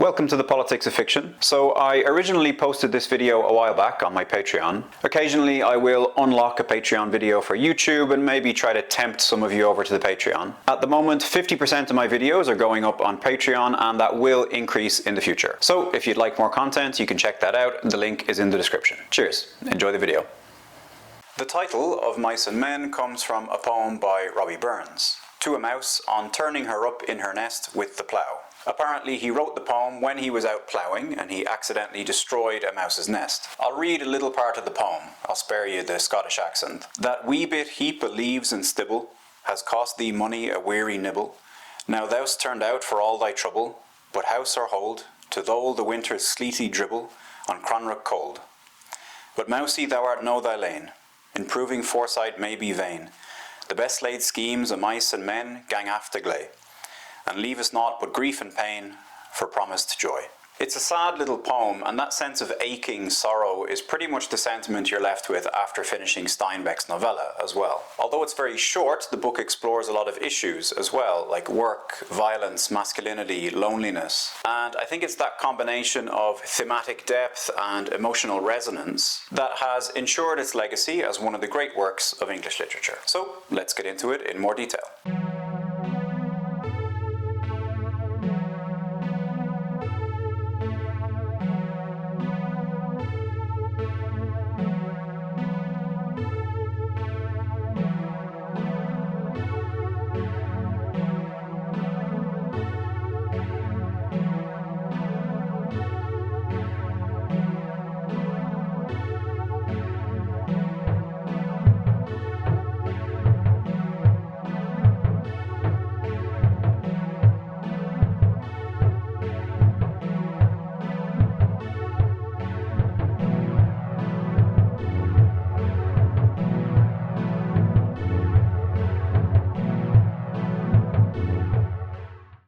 Welcome to the Politics of Fiction. So I originally posted this video a while back on my Patreon. Occasionally I will unlock a Patreon video for YouTube and maybe try to tempt some of you over to the Patreon. At the moment, 50% of my videos are going up on Patreon, and that will increase in the future. So if you'd like more content, you can check that out. The link is in the description. Cheers, enjoy the video. The title of Mice and Men comes from a poem by Robbie Burns, To a Mouse on Turning Her Up in Her Nest with the Plough. Apparently he wrote the poem when he was out ploughing and he accidentally destroyed a mouse's nest. I'll read a little part of the poem, I'll spare you the Scottish accent. That wee bit heap of leaves and stibble has cost thee money a weary nibble. Now thou'st turned out for all thy trouble, but house or hold, to thole the winter's sleety dribble on Cronrock cold. But mousie, thou art no thy lane, improving foresight may be vain. The best laid schemes of mice and men gang after gley, and leave us naught but grief and pain for promised joy. It's a sad little poem, and that sense of aching sorrow is pretty much the sentiment you're left with after finishing Steinbeck's novella as well. Although it's very short, the book explores a lot of issues as well, like work, violence, masculinity, loneliness. And I think it's that combination of thematic depth and emotional resonance that has ensured its legacy as one of the great works of English literature. So let's get into it in more detail.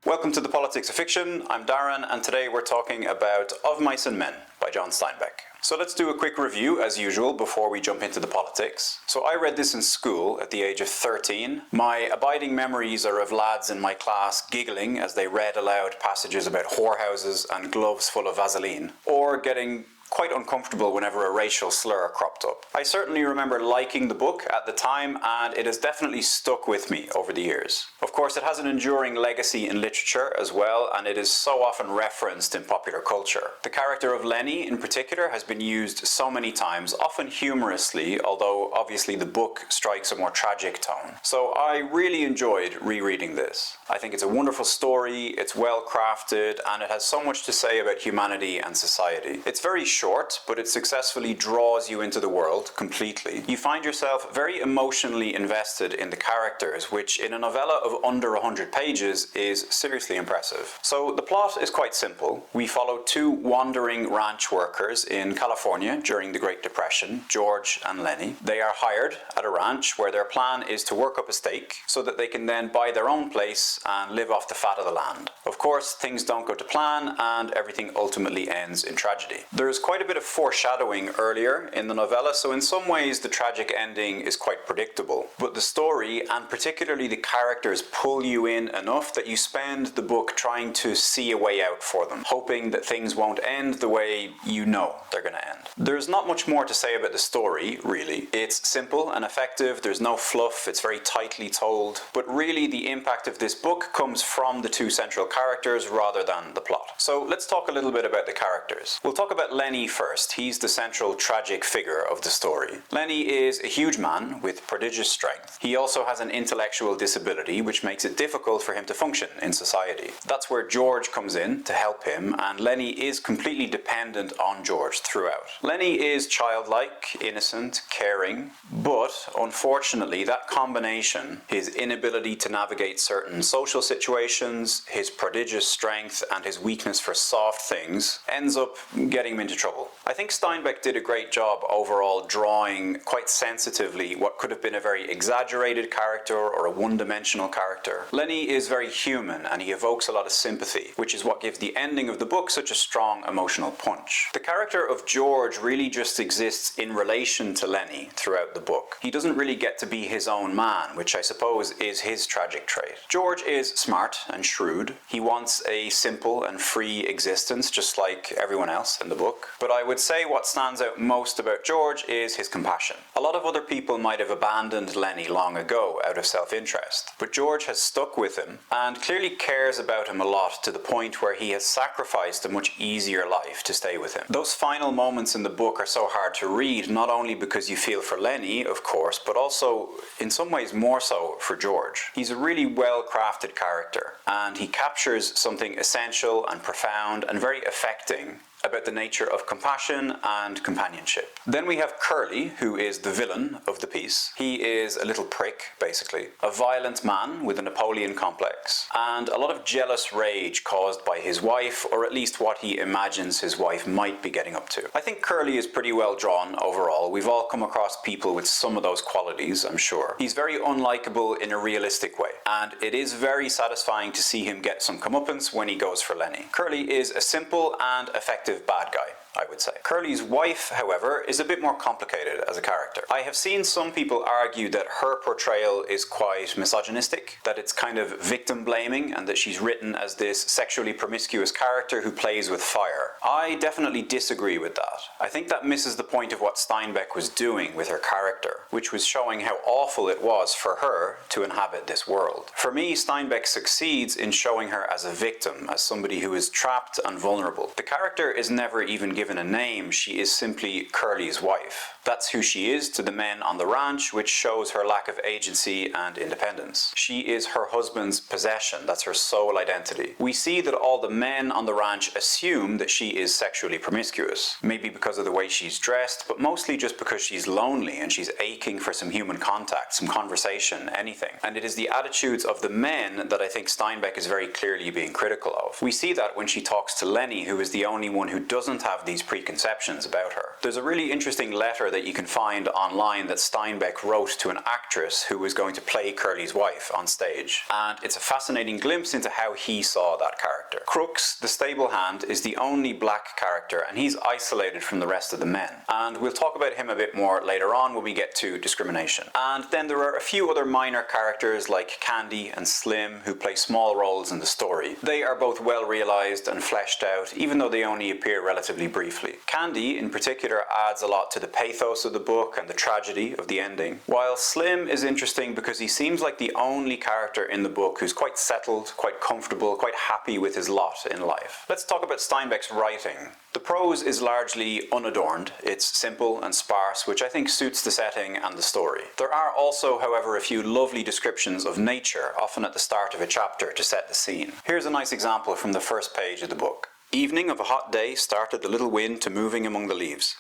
Welcome to the Politics of Fiction. I'm Darren, and today we're talking about Of Mice and Men by John Steinbeck. So let's do a quick review as usual before we jump into the politics. So I read this in school at the age of 13. My abiding memories are of lads in my class giggling as they read aloud passages about whorehouses and gloves full of Vaseline, or getting quite uncomfortable whenever a racial slur cropped up. I certainly remember liking the book at the time, and it has definitely stuck with me over the years. Of course, it has an enduring legacy in literature as well, and it is so often referenced in popular culture. The character of Lenny in particular has been used so many times, often humorously, although obviously the book strikes a more tragic tone. So I really enjoyed rereading this. I think it's a wonderful story, it's well crafted, and it has so much to say about humanity and society. It's very short, but it successfully draws you into the world completely. You find yourself very emotionally invested in the characters, which in a novella of under 100 pages is seriously impressive. So the plot is quite simple. We follow two wandering ranch workers in California during the Great Depression, George and Lenny. They are hired at a ranch where their plan is to work up a stake so that they can then buy their own place and live off the fat of the land. Of course, things don't go to plan and everything ultimately ends in tragedy. There's quite a bit of foreshadowing earlier in the novella, so in some ways the tragic ending is quite predictable. But the story, and particularly the characters, pull you in enough that you spend the book trying to see a way out for them, hoping that things won't end the way you know they're going to end. There's not much more to say about the story, really. It's simple and effective, there's no fluff, it's very tightly told, but really the impact of this book comes from the two central characters rather than the plot. So let's talk a little bit about the characters. We'll talk about Lenny first. He's the central tragic figure of the story. Lenny is a huge man with prodigious strength. He also has an intellectual disability which makes it difficult for him to function in society. That's where George comes in to help him, and Lenny is completely dependent on George throughout. Lenny is childlike, innocent, caring, but unfortunately that combination, his inability to navigate certain social situations, his prodigious strength and his weakness for soft things, ends up getting him into trouble. trouble. I think Steinbeck did a great job overall drawing quite sensitively what could have been a very exaggerated character or a one-dimensional character. Lenny is very human and he evokes a lot of sympathy, which is what gives the ending of the book such a strong emotional punch. The character of George really just exists in relation to Lenny throughout the book. He doesn't really get to be his own man, which I suppose is his tragic trait. George is smart and shrewd. He wants a simple and free existence, just like everyone else in the book. But I would say what stands out most about George is his compassion. A lot of other people might have abandoned Lenny long ago out of self-interest, but George has stuck with him and clearly cares about him a lot, to the point where he has sacrificed a much easier life to stay with him. Those final moments in the book are so hard to read, not only because you feel for Lenny, of course, but also in some ways more so for George. He's a really well-crafted character, and he captures something essential and profound and very affecting about the nature of compassion and companionship. Then we have Curly, who is the villain of the piece. He is a little prick, basically. A violent man with a Napoleon complex, and a lot of jealous rage caused by his wife, or at least what he imagines his wife might be getting up to. I think Curly is pretty well drawn overall. We've all come across people with some of those qualities, I'm sure. He's very unlikable in a realistic way, and it is very satisfying to see him get some comeuppance when he goes for Lenny. Curly is a simple and effective bad guy, I would say. Curly's wife, however, is a bit more complicated as a character. I have seen some people argue that her portrayal is quite misogynistic, that it's kind of victim blaming, and that she's written as this sexually promiscuous character who plays with fire. I definitely disagree with that. I think that misses the point of what Steinbeck was doing with her character, which was showing how awful it was for her to inhabit this world. For me, Steinbeck succeeds in showing her as a victim, as somebody who is trapped and vulnerable. The character is never even given a name. She is simply Curly's wife. That's who she is to the men on the ranch, which shows her lack of agency and independence. She is her husband's possession. That's her sole identity. We see that all the men on the ranch assume that she is sexually promiscuous, maybe because of the way she's dressed, but mostly just because she's lonely and she's aching for some human contact, some conversation, anything. And it is the attitudes of the men that I think Steinbeck is very clearly being critical of. We see that when she talks to Lenny, who is the only one who doesn't have these preconceptions about her. There's a really interesting letter that you can find online that Steinbeck wrote to an actress who was going to play Curly's wife on stage, and it's a fascinating glimpse into how he saw that character. Crooks, the stable hand, is the only black character, and he's isolated from the rest of the men, and we'll talk about him a bit more later on when we get to discrimination. And then there are a few other minor characters like Candy and Slim who play small roles in the story. They are both well realized and fleshed out, even though they only appear relatively briefly. Candy in particular adds a lot to the pathos of the book and the tragedy of the ending, while Slim is interesting because he seems like the only character in the book who's quite settled, quite comfortable, quite happy with his lot in life. Let's talk about Steinbeck's writing. The prose is largely unadorned. It's simple and sparse, which I think suits the setting and the story. There are also, however, a few lovely descriptions of nature, often at the start of a chapter to set the scene. Here's a nice example from the first page of the book. Evening of a hot day started the little wind to moving among the leaves.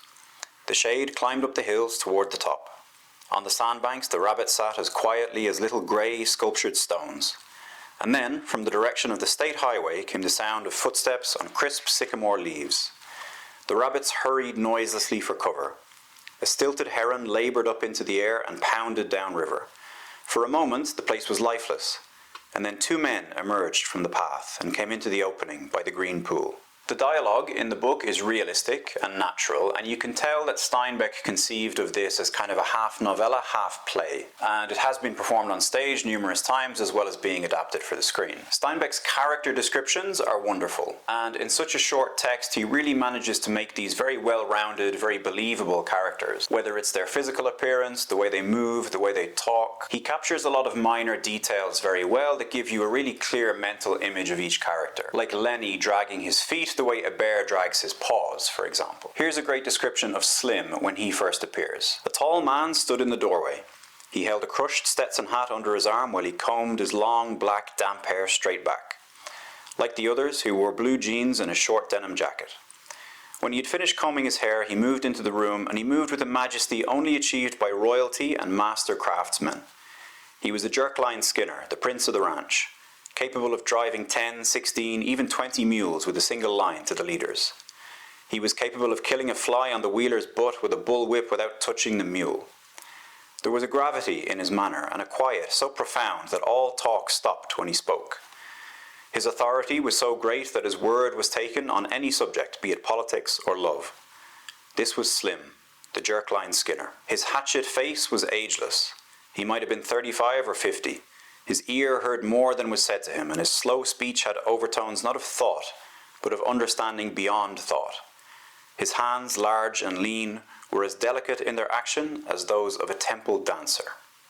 The shade climbed up the hills toward the top. On the sandbanks the rabbits sat as quietly as little grey sculptured stones. And then, from the direction of the state highway came the sound of footsteps on crisp sycamore leaves. The rabbits hurried noiselessly for cover. A stilted heron laboured up into the air and pounded downriver. For a moment the place was lifeless, and then two men emerged from the path and came into the opening by the green pool. The dialogue in the book is realistic and natural, and you can tell that Steinbeck conceived of this as kind of a half novella, half play, and it has been performed on stage numerous times as well as being adapted for the screen. Steinbeck's character descriptions are wonderful, and in such a short text he really manages to make these very well-rounded, very believable characters. Whether it's their physical appearance, the way they move, the way they talk, he captures a lot of minor details very well that give you a really clear mental image of each character, like Lenny dragging his feet the way a bear drags his paws, for example. Here's a great description of Slim when he first appears. A tall man stood in the doorway. He held a crushed Stetson hat under his arm while he combed his long, black, damp hair straight back. Like the others, he wore blue jeans and a short denim jacket. When he had finished combing his hair, he moved into the room, and he moved with a majesty only achieved by royalty and master craftsmen. He was the jerk-line skinner, the prince of the ranch, capable of driving 10, 16, even 20 mules with a single line to the leaders. He was capable of killing a fly on the wheeler's butt with a bull whip without touching the mule. There was a gravity in his manner and a quiet so profound that all talk stopped when he spoke. His authority was so great that his word was taken on any subject, be it politics or love. This was Slim, the jerk-line Skinner. His hatchet face was ageless. He might have been 35 or 50. His ear heard more than was said to him, and his slow speech had overtones not of thought, but of understanding beyond thought. His hands, large and lean, were as delicate in their action as those of a temple dancer.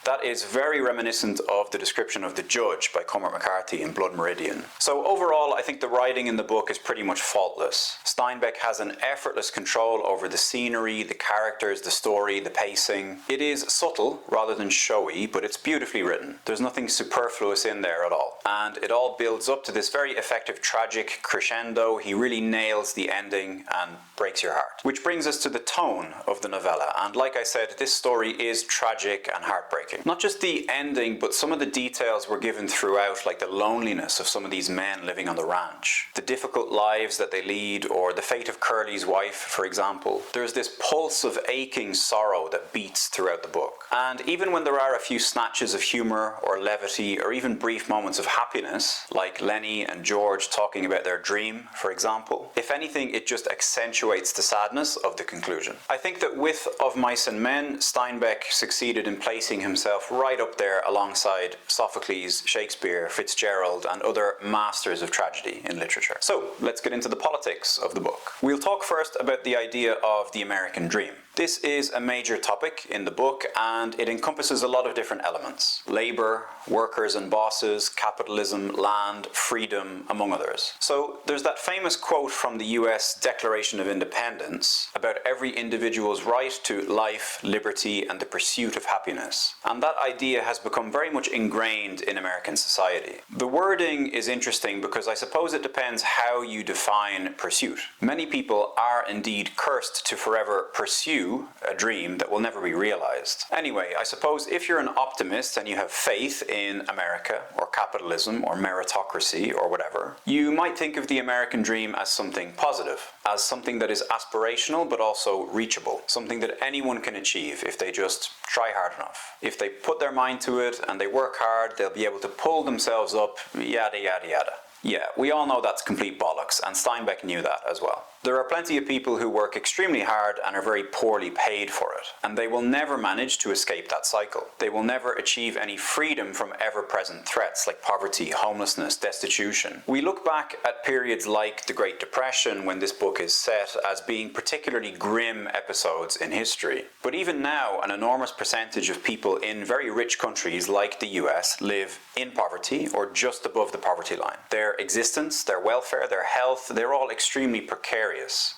That is very reminiscent of the description of the Judge by Cormac McCarthy in Blood Meridian. So overall, I think the writing in the book is pretty much faultless. Steinbeck has an effortless control over the scenery, the characters, the story, the pacing. It is subtle rather than showy, but it's beautifully written. There's nothing superfluous in there at all. And it all builds up to this very effective tragic crescendo. He really nails the ending and breaks your heart. Which brings us to the tone of the novella. And like I said, this story is tragic and heartbreaking. Not just the ending, but some of the details were given throughout, like the loneliness of some of these men living on the ranch, the difficult lives that they lead, or the fate of Curly's wife, for example. There's this pulse of aching sorrow that beats throughout the book. And even when there are a few snatches of humour or levity, or even brief moments of happiness, like Lenny and George talking about their dream, for example, if anything, it just accentuates the sadness of the conclusion. I think that with Of Mice and Men, Steinbeck succeeded in placing himself right up there alongside Sophocles, Shakespeare, Fitzgerald, and other masters of tragedy in literature. So let's get into the politics of the book. We'll talk first about the idea of the American dream. This is a major topic in the book, and it encompasses a lot of different elements. Labor, workers and bosses, capitalism, land, freedom, among others. So there's that famous quote from the US Declaration of Independence about every individual's right to life, liberty, and the pursuit of happiness. And that idea has become very much ingrained in American society. The wording is interesting because I suppose it depends how you define pursuit. Many people are indeed cursed to forever pursue a dream that will never be realized. Anyway, I suppose if you're an optimist and you have faith in America or capitalism or meritocracy or whatever, you might think of the American dream as something positive, as something that is aspirational but also reachable, something that anyone can achieve if they just try hard enough. If they put their mind to it and they work hard, they'll be able to pull themselves up, yada yada yada. Yeah, we all know that's complete bollocks, and Steinbeck knew that as well. There are plenty of people who work extremely hard and are very poorly paid for it, and they will never manage to escape that cycle. They will never achieve any freedom from ever-present threats like poverty, homelessness, destitution. We look back at periods like the Great Depression, when this book is set, as being particularly grim episodes in history. But even now, an enormous percentage of people in very rich countries like the US live in poverty or just above the poverty line. Their existence, their welfare, their health, they're all extremely precarious.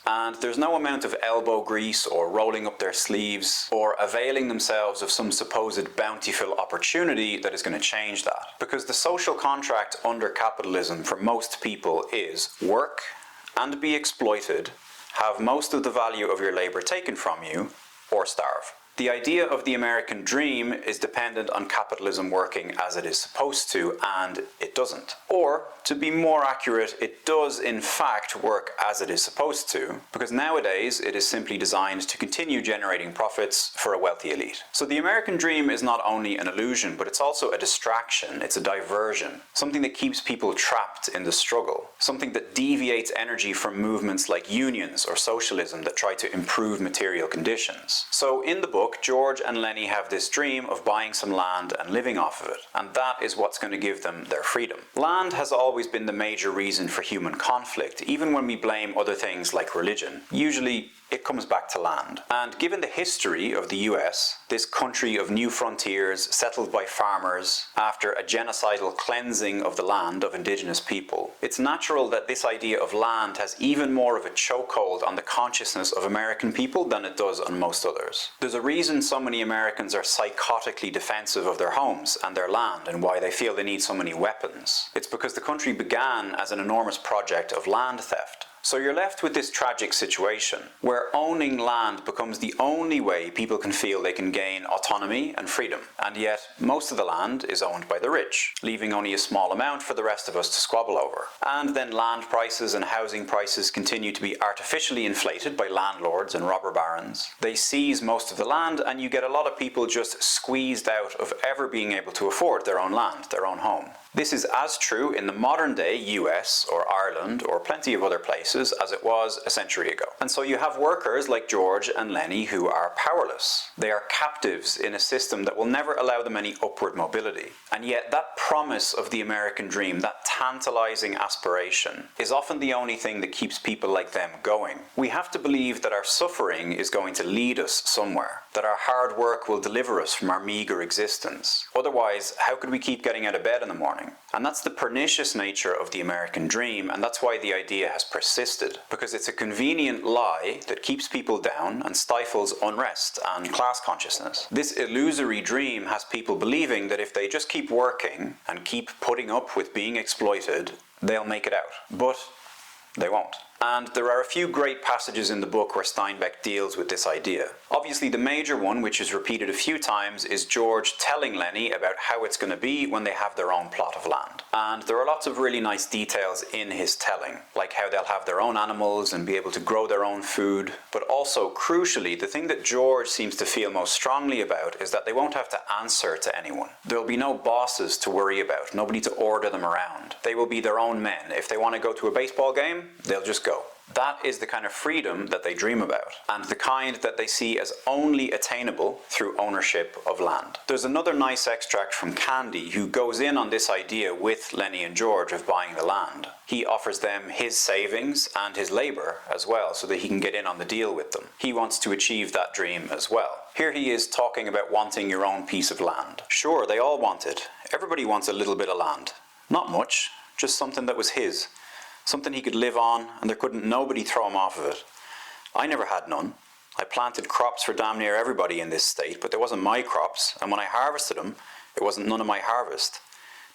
And there's no amount of elbow grease or rolling up their sleeves or availing themselves of some supposed bountiful opportunity that is going to change that. Because the social contract under capitalism for most people is work and be exploited, have most of the value of your labor taken from you, or starve. The idea of the American dream is dependent on capitalism working as it is supposed to, and it doesn't. Or, to be more accurate, it does in fact work as it is supposed to, because nowadays it is simply designed to continue generating profits for a wealthy elite. So the American dream is not only an illusion, but it's also a distraction, it's a diversion, something that keeps people trapped in the struggle, something that deviates energy from movements like unions or socialism that try to improve material conditions. So in the book, George and Lenny have this dream of buying some land and living off of it, and that is what's going to give them their freedom. Land has always been the major reason for human conflict, even when we blame other things like religion. Usually, it comes back to land. And given the history of the US, this country of new frontiers settled by farmers after a genocidal cleansing of the land of indigenous people, it's natural that this idea of land has even more of a chokehold on the consciousness of American people than it does on most others. There's a reason so many Americans are psychotically defensive of their homes and their land, and why they feel they need so many weapons. It's because the country began as an enormous project of land theft. So you're left with this tragic situation where owning land becomes the only way people can feel they can gain autonomy and freedom. And yet most of the land is owned by the rich, leaving only a small amount for the rest of us to squabble over. And then land prices and housing prices continue to be artificially inflated by landlords and robber barons. They seize most of the land, and you get a lot of people just squeezed out of ever being able to afford their own land, their own home. This is as true in the modern day US or Ireland or plenty of other places as it was a century ago. And so you have workers like George and Lenny who are powerless. They are captives in a system that will never allow them any upward mobility. And yet that promise of the American dream, that tantalizing aspiration, is often the only thing that keeps people like them going. We have to believe that our suffering is going to lead us somewhere, that our hard work will deliver us from our meager existence. Otherwise, how could we keep getting out of bed in the morning? And that's the pernicious nature of the American dream, and that's why the idea has persisted, because it's a convenient lie that keeps people down and stifles unrest and class consciousness. This illusory dream has people believing that if they just keep working and keep putting up with being exploited, they'll make it out. But they won't. And there are a few great passages in the book where Steinbeck deals with this idea. Obviously the major one, which is repeated a few times, is George telling Lenny about how it's going to be when they have their own plot of land. And there are lots of really nice details in his telling, like how they'll have their own animals and be able to grow their own food. But also, crucially, the thing that George seems to feel most strongly about is that they won't have to answer to anyone. There'll be no bosses to worry about, nobody to order them around. They will be their own men. If they want to go to a baseball game, they'll just go. That is the kind of freedom that they dream about, and the kind that they see as only attainable through ownership of land. There's another nice extract from Candy, who goes in on this idea with Lenny and George of buying the land. He offers them his savings and his labour as well, so that he can get in on the deal with them. He wants to achieve that dream as well. Here he is talking about wanting your own piece of land. Sure, they all want it. Everybody wants a little bit of land. Not much, just something that was his. Something he could live on, and there couldn't nobody throw him off of it. I never had none. I planted crops for damn near everybody in this state, but they wasn't my crops, and when I harvested them, it wasn't none of my harvest.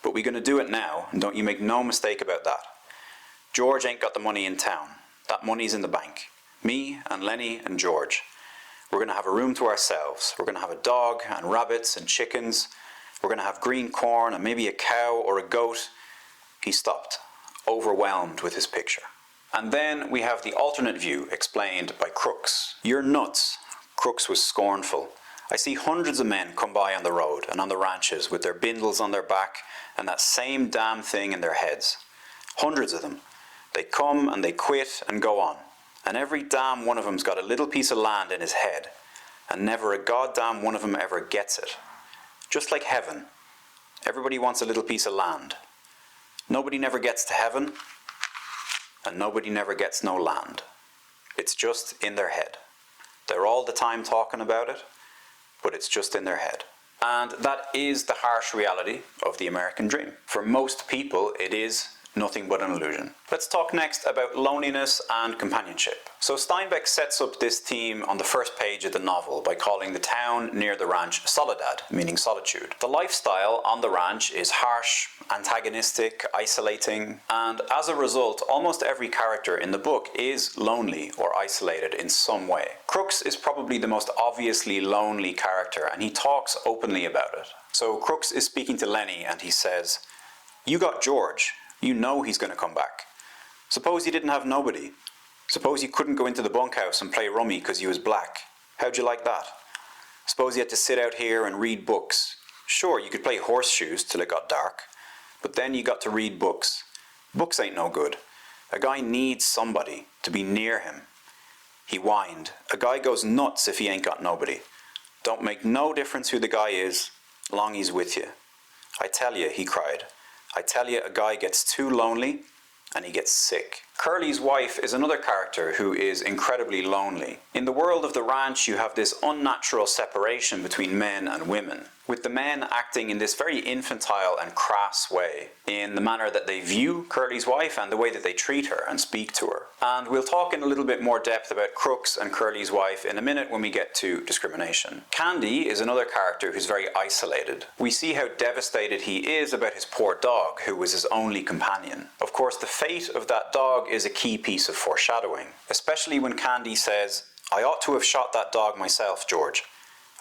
But we're going to do it now, and don't you make no mistake about that. George ain't got the money in town. That money's in the bank. Me and Lenny and George. We're going to have a room to ourselves. We're going to have a dog and rabbits and chickens. We're going to have green corn and maybe a cow or a goat. He stopped, overwhelmed with his picture. And then we have the alternate view explained by Crooks. You're nuts. Crooks was scornful. I see hundreds of men come by on the road and on the ranches with their bindles on their back and that same damn thing in their heads. Hundreds of them. They come and they quit and go on. And every damn one of them's got a little piece of land in his head. And never a goddamn one of them ever gets it. Just like heaven. Everybody wants a little piece of land. Nobody never gets to heaven, and nobody never gets no land. It's just in their head. They're all the time talking about it, but it's just in their head. And that is the harsh reality of the American dream. For most people, it is nothing but an illusion. Let's talk next about loneliness and companionship. So Steinbeck sets up this theme on the first page of the novel by calling the town near the ranch Soledad, meaning solitude. The lifestyle on the ranch is harsh, antagonistic, isolating, and as a result, almost every character in the book is lonely or isolated in some way. Crooks is probably the most obviously lonely character, and he talks openly about it. So Crooks is speaking to Lenny and he says, "You got George. You know he's going to come back. Suppose you didn't have nobody. Suppose you couldn't go into the bunkhouse and play rummy because you was black. How'd you like that? Suppose you had to sit out here and read books. Sure, you could play horseshoes till it got dark, but then you got to read books. Books ain't no good. A guy needs somebody to be near him." He whined. "A guy goes nuts if he ain't got nobody. Don't make no difference who the guy is, long he's with you. I tell you," he cried, "I tell you, a guy gets too lonely and he gets sick." Curly's wife is another character who is incredibly lonely. In the world of the ranch, you have this unnatural separation between men and women, with the men acting in this very infantile and crass way, in the manner that they view Curly's wife and the way that they treat her and speak to her. And we'll talk in a little bit more depth about Crooks and Curly's wife in a minute when we get to discrimination. Candy is another character who's very isolated. We see how devastated he is about his poor dog, who was his only companion. Of course, the fate of that dog dog is a key piece of foreshadowing, especially when Candy says, "I ought to have shot that dog myself, George.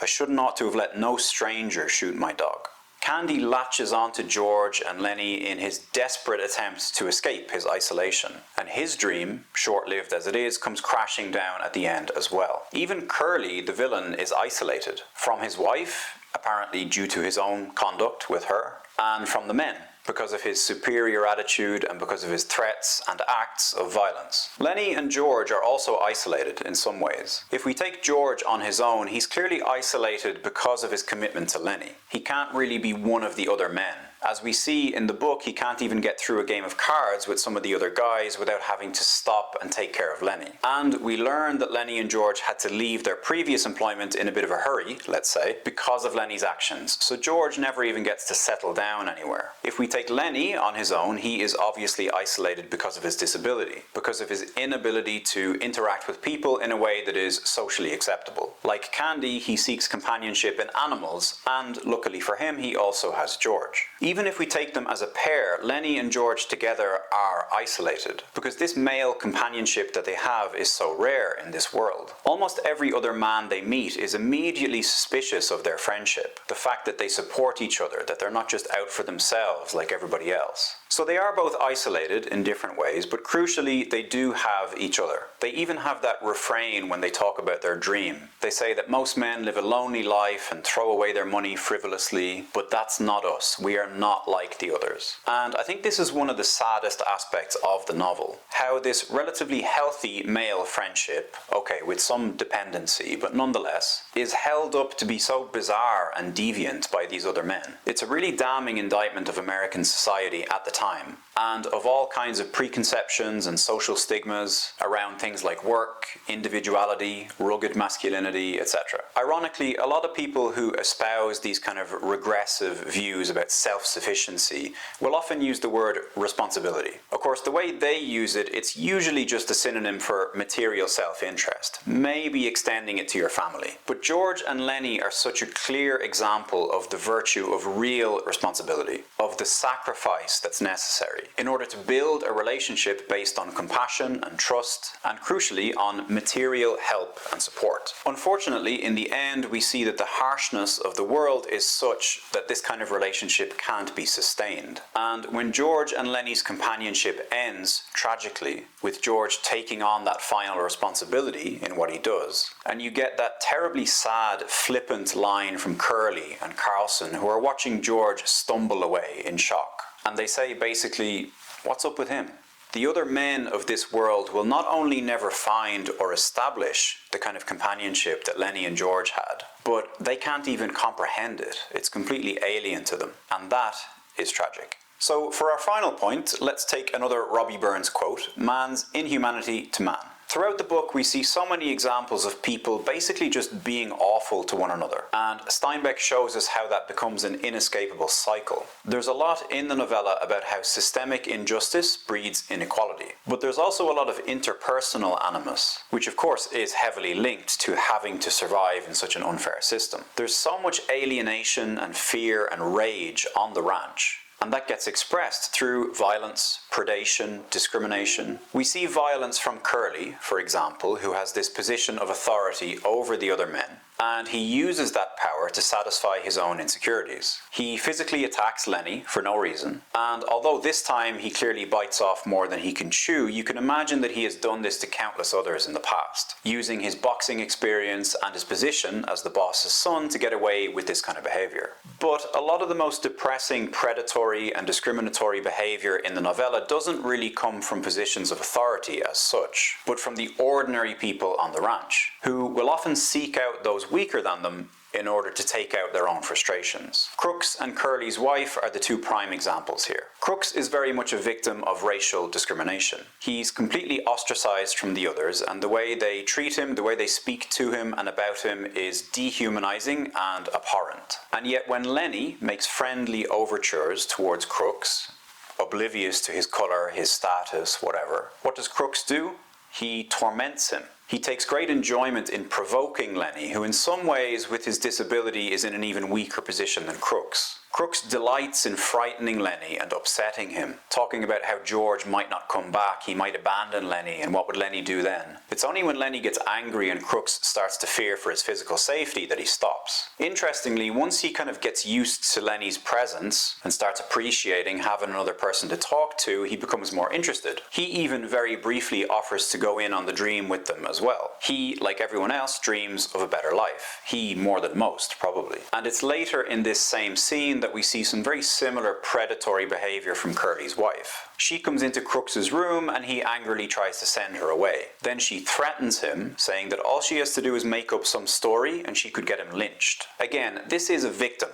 I should not to have let no stranger shoot my dog." Candy latches onto George and Lenny in his desperate attempt to escape his isolation, and his dream, short-lived as it is, comes crashing down at the end as well. Even Curly, the villain, is isolated from his wife, apparently due to his own conduct with her, and from the men, because of his superior attitude and because of his threats and acts of violence. Lenny and George are also isolated in some ways. If we take George on his own, he's clearly isolated because of his commitment to Lenny. He can't really be one of the other men. As we see in the book, he can't even get through a game of cards with some of the other guys without having to stop and take care of Lenny. And we learn that Lenny and George had to leave their previous employment in a bit of a hurry, let's say, because of Lenny's actions. So George never even gets to settle down anywhere. If we take Lenny on his own, he is obviously isolated because of his disability, because of his inability to interact with people in a way that is socially acceptable. Like Candy, he seeks companionship in animals, and luckily for him, he also has George. Even if we take them as a pair, Lenny and George together are isolated, because this male companionship that they have is so rare in this world. Almost every other man they meet is immediately suspicious of their friendship, the fact that they support each other, that they're not just out for themselves like everybody else. So they are both isolated in different ways, but crucially they do have each other. They even have that refrain when they talk about their dream. They say that most men live a lonely life and throw away their money frivolously, but that's not us. We are not like the others. And I think this is one of the saddest aspects of the novel. How this relatively healthy male friendship, okay, with some dependency, but nonetheless, is held up to be so bizarre and deviant by these other men. It's a really damning indictment of American society at the time, and of all kinds of preconceptions and social stigmas around things like work, individuality, rugged masculinity, etc. Ironically, a lot of people who espouse these kind of regressive views about self-sufficiency will often use the word responsibility. Of course, the way they use it, it's usually just a synonym for material self-interest, maybe extending it to your family. But George and Lenny are such a clear example of the virtue of real responsibility, of the sacrifice that's necessary in order to build a relationship based on compassion and trust, and crucially on material help and support. Unfortunately, in the end, we see that the harshness of the world is such that this kind of relationship can't be sustained. And when George and Lenny's companionship ends tragically, with George taking on that final responsibility in what he does, and you get that terribly sad, flippant line from Curly and Carlson, who are watching George stumble away in shock. And they say basically, what's up with him? The other men of this world will not only never find or establish the kind of companionship that Lenny and George had, but they can't even comprehend it. It's completely alien to them. And that is tragic. So for our final point, let's take another Robbie Burns quote, man's inhumanity to man. Throughout the book, we see so many examples of people basically just being awful to one another, and Steinbeck shows us how that becomes an inescapable cycle. There's a lot in the novella about how systemic injustice breeds inequality, but there's also a lot of interpersonal animus, which of course is heavily linked to having to survive in such an unfair system. There's so much alienation and fear and rage on the ranch. And that gets expressed through violence, predation, discrimination. We see violence from Curly, for example, who has this position of authority over the other men, and he uses that power to satisfy his own insecurities. He physically attacks Lenny for no reason, and although this time he clearly bites off more than he can chew, you can imagine that he has done this to countless others in the past, using his boxing experience and his position as the boss's son to get away with this kind of behavior. But a lot of the most depressing, predatory and discriminatory behavior in the novella doesn't really come from positions of authority as such, but from the ordinary people on the ranch, who will often seek out those weaker than them in order to take out their own frustrations. Crooks and Curly's wife are the two prime examples here. Crooks is very much a victim of racial discrimination. He's completely ostracized from the others, and the way they treat him, the way they speak to him and about him is dehumanizing and abhorrent. And yet when Lenny makes friendly overtures towards Crooks, oblivious to his color, his status, whatever, what does Crooks do? He torments him. He takes great enjoyment in provoking Lenny, who in some ways with his disability is in an even weaker position than Crooks. Crooks delights in frightening Lenny and upsetting him, talking about how George might not come back, he might abandon Lenny, and what would Lenny do then? It's only when Lenny gets angry and Crooks starts to fear for his physical safety that he stops. Interestingly, once he kind of gets used to Lenny's presence and starts appreciating having another person to talk to, he becomes more interested. He even very briefly offers to go in on the dream with them as well. He, like everyone else, dreams of a better life. He more than most, probably. And it's later in this same scene that we see some very similar predatory behavior from Curly's wife. She comes into Crooks's room and he angrily tries to send her away. Then she threatens him, saying that all she has to do is make up some story and she could get him lynched. Again, this is a victim,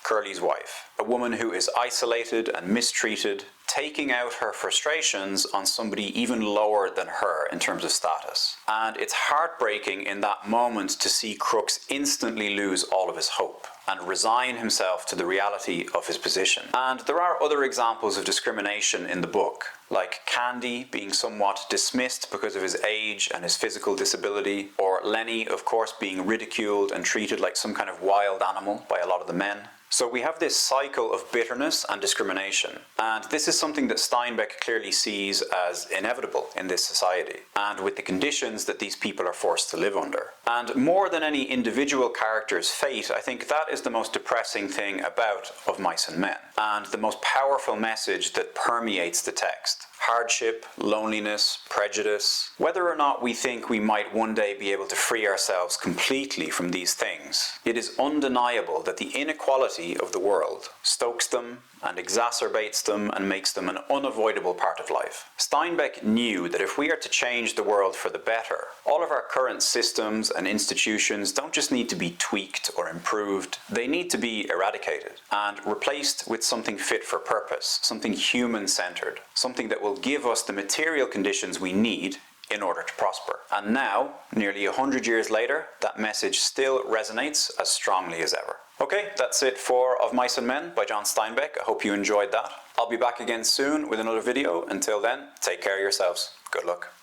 Curly's wife, a woman who is isolated and mistreated, taking out her frustrations on somebody even lower than her in terms of status. And it's heartbreaking in that moment to see Crooks instantly lose all of his hope and resign himself to the reality of his position. And there are other examples of discrimination in the book, like Candy being somewhat dismissed because of his age and his physical disability, or Lenny, of course, being ridiculed and treated like some kind of wild animal by a lot of the men. So we have this cycle of bitterness and discrimination, and this is something that Steinbeck clearly sees as inevitable in this society, and with the conditions that these people are forced to live under. And more than any individual character's fate, I think that is the most depressing thing about Of Mice and Men, and the most powerful message that permeates the text. Hardship, loneliness, prejudice. Whether or not we think we might one day be able to free ourselves completely from these things, it is undeniable that the inequality of the world stokes them and exacerbates them and makes them an unavoidable part of life. Steinbeck knew that if we are to change the world for the better, all of our current systems and institutions don't just need to be tweaked or improved, they need to be eradicated and replaced with something fit for purpose, something human-centered, something that will give us the material conditions we need in order to prosper. And now, nearly 100 years later, that message still resonates as strongly as ever. Okay, that's it for Of Mice and Men by John Steinbeck. I hope you enjoyed that. I'll be back again soon with another video. Until then, take care of yourselves. Good luck.